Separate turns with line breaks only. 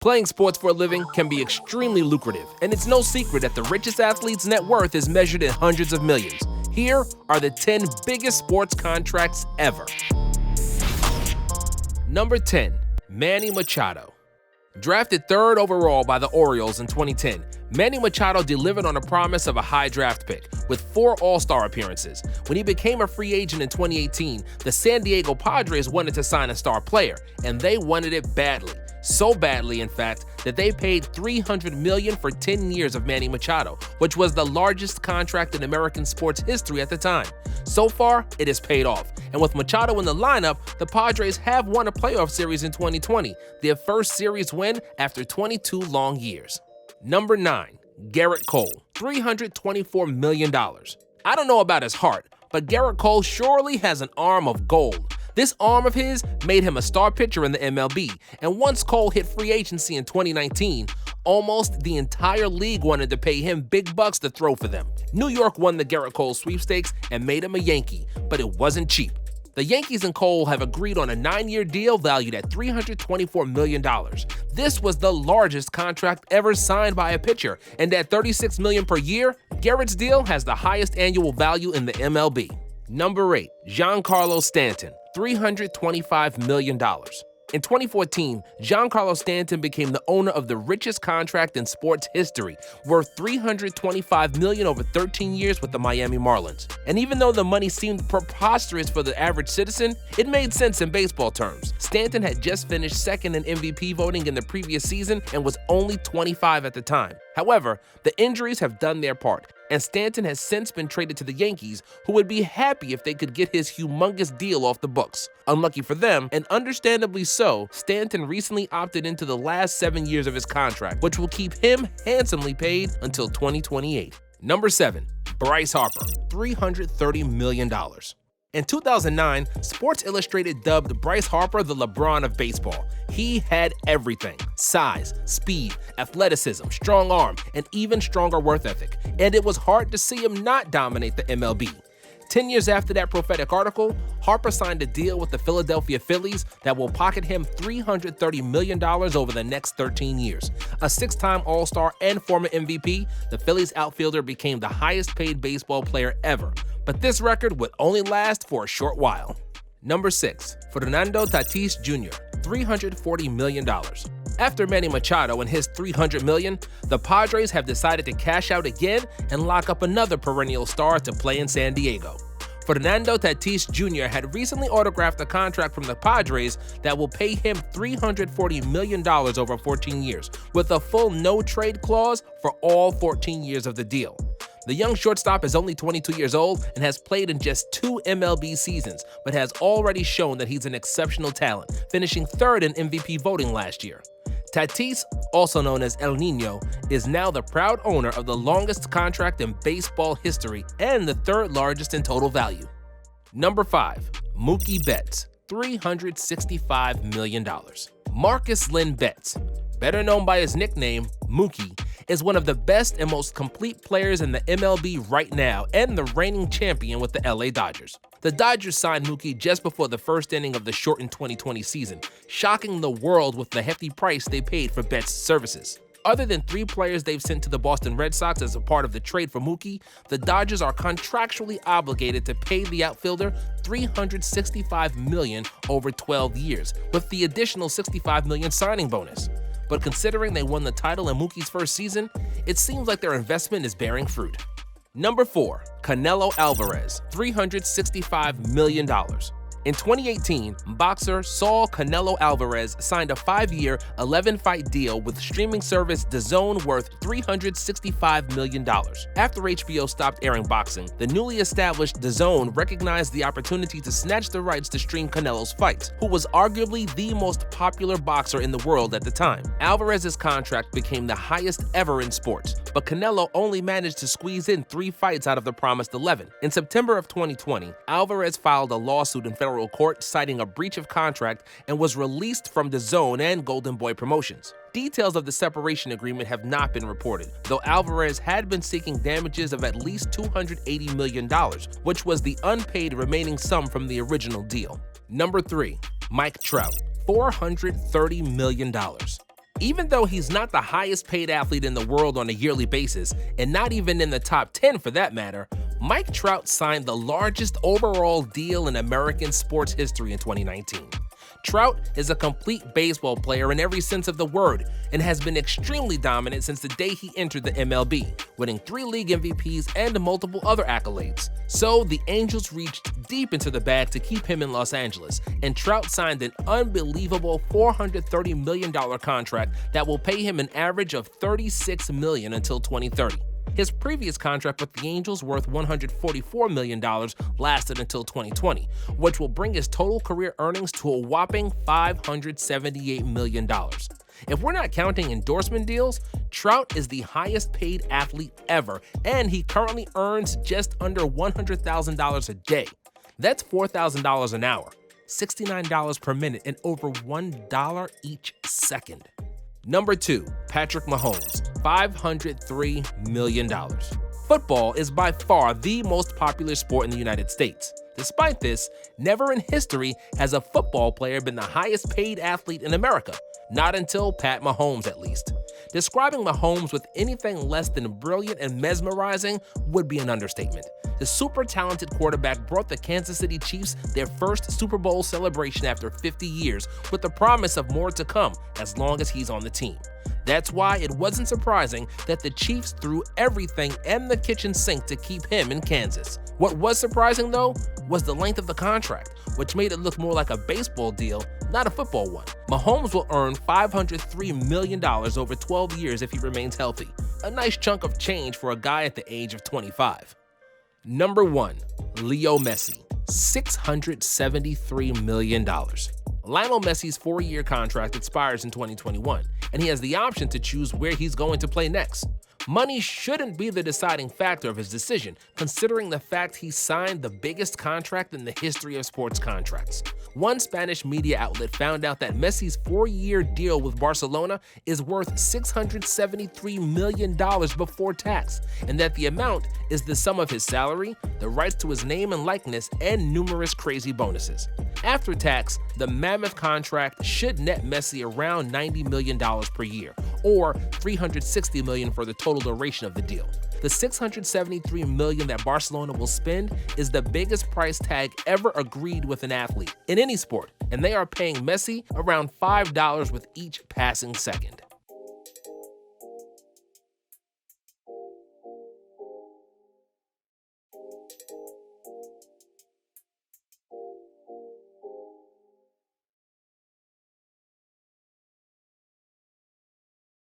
Playing sports for a living can be extremely lucrative, and it's no secret that the richest athlete's net worth is measured in hundreds of millions. Here are the 10 biggest sports contracts ever. Number 10, Manny Machado. Drafted 3rd overall by the Orioles in 2010, Manny Machado delivered on a promise of a high draft pick with 4 All-Star appearances. When he became a free agent in 2018, the San Diego Padres wanted to sign a star player, and they wanted it badly. So badly, in fact, that they paid $300 million for 10 years of Manny Machado, which was the largest contract in American sports history at the time. So far, it has paid off, and with Machado in the lineup, the Padres have won a playoff series in 2020, their first series win after 22 long years. Number 9, Gerrit Cole, $324 million. I don't know about his heart, but Gerrit Cole surely has an arm of gold. This arm of his made him a star pitcher in the MLB, and once Cole hit free agency in 2019, almost the entire league wanted to pay him big bucks to throw for them. New York won the Gerrit Cole sweepstakes and made him a Yankee, but it wasn't cheap. The Yankees and Cole have agreed on a 9-year deal valued at $324 million. This was the largest contract ever signed by a pitcher, and at $36 million per year, Gerrit's deal has the highest annual value in the MLB. Number 8, Giancarlo Stanton, $325 million. In 2014, Giancarlo Stanton became the owner of the richest contract in sports history, worth $325 million over 13 years with the Miami Marlins. And even though the money seemed preposterous for the average citizen, it made sense in baseball terms. Stanton had just finished 2nd in MVP voting in the previous season and was only 25 at the time. However, the injuries have done their part, and Stanton has since been traded to the Yankees, who would be happy if they could get his humongous deal off the books. Unlucky for them, and understandably so, Stanton recently opted into the last 7 years of his contract, which will keep him handsomely paid until 2028. Number 7, Bryce Harper, $330 million. In 2009, Sports Illustrated dubbed Bryce Harper the LeBron of baseball. He had everything: size, speed, athleticism, strong arm, and even stronger work ethic. And it was hard to see him not dominate the MLB. 10 years after that prophetic article, Harper signed a deal with the Philadelphia Phillies that will pocket him $330 million over the next 13 years. A 6-time All-Star and former MVP, the Phillies outfielder became the highest-paid baseball player ever. But this record would only last for a short while. Number 6, Fernando Tatis Jr., $340 million. After Manny Machado and his $300 million, the Padres have decided to cash out again and lock up another perennial star to play in San Diego. Fernando Tatis Jr. had recently autographed a contract from the Padres that will pay him $340 million over 14 years, with a full no-trade clause for all 14 years of the deal. The young shortstop is only 22 years old and has played in just 2 MLB seasons, but has already shown that he's an exceptional talent, finishing 3rd in MVP voting last year. Tatis, also known as El Nino, is now the proud owner of the longest contract in baseball history and the 3rd largest in total value. Number 5, Mookie Betts, $365 million. Marcus Lynn Betts, better known by his nickname, Mookie, is one of the best and most complete players in the MLB right now and the reigning champion with the LA Dodgers. The Dodgers signed Mookie just before the first inning of the shortened 2020 season, shocking the world with the hefty price they paid for Betts' services. Other than 3 players they've sent to the Boston Red Sox as a part of the trade for Mookie, the Dodgers are contractually obligated to pay the outfielder $365 million over 12 years, with the additional $65 million signing bonus. But considering they won the title in Mookie's first season, it seems like their investment is bearing fruit. Number 4, Canelo Alvarez, $365 million. In 2018, boxer Saul Canelo Alvarez signed a 5-year, 11-fight deal with streaming service DAZN worth $365 million. After HBO stopped airing boxing, the newly established DAZN recognized the opportunity to snatch the rights to stream Canelo's fights, who was arguably the most popular boxer in the world at the time. Alvarez's contract became the highest ever in sports, but Canelo only managed to squeeze in 3 fights out of the promised 11. In September of 2020, Alvarez filed a lawsuit in federal court citing a breach of contract and was released from DAZN and Golden Boy Promotions. Details of the separation agreement have not been reported, though Alvarez had been seeking damages of at least $280 million, which was the unpaid remaining sum from the original deal. Number 3, Mike Trout, $430 million. Even though he's not the highest paid athlete in the world on a yearly basis, and not even in the top 10 for that matter, Mike Trout signed the largest overall deal in American sports history in 2019. Trout is a complete baseball player in every sense of the word and has been extremely dominant since the day he entered the MLB, winning 3 league MVPs and multiple other accolades. So the Angels reached deep into the bag to keep him in Los Angeles, and Trout signed an unbelievable $430 million contract that will pay him an average of $36 million until 2030. His previous contract with the Angels, worth $144 million, lasted until 2020, which will bring his total career earnings to a whopping $578 million. If we're not counting endorsement deals, Trout is the highest paid athlete ever, and he currently earns just under $100,000 a day. That's $4,000 an hour, $69 per minute, and over $1 each second. Number 2, Patrick Mahomes, $503 million. Football is by far the most popular sport in the United States. Despite this, never in history has a football player been the highest paid athlete in America, not until Pat Mahomes at least. Describing Mahomes with anything less than brilliant and mesmerizing would be an understatement. The super talented quarterback brought the Kansas City Chiefs their first Super Bowl celebration after 50 years, with the promise of more to come as long as he's on the team. That's why it wasn't surprising that the Chiefs threw everything in the kitchen sink to keep him in Kansas. What was surprising, though, was the length of the contract, which made it look more like a baseball deal, not a football one. Mahomes will earn $503 million over 12 years if he remains healthy. A nice chunk of change for a guy at the age of 25. Number 1, Leo Messi, $673 million. Lionel Messi's 4-year contract expires in 2021, and he has the option to choose where he's going to play next. Money shouldn't be the deciding factor of his decision, considering the fact he signed the biggest contract in the history of sports contracts. One Spanish media outlet found out that Messi's 4-year deal with Barcelona is worth $673 million before tax, and that the amount is the sum of his salary, the rights to his name and likeness, and numerous crazy bonuses. After tax, the mammoth contract should net Messi around $90 million per year, or $360 million for the total duration of the deal. The $673 million that Barcelona will spend is the biggest price tag ever agreed with an athlete in any sport, and they are paying Messi around $5 with each passing second.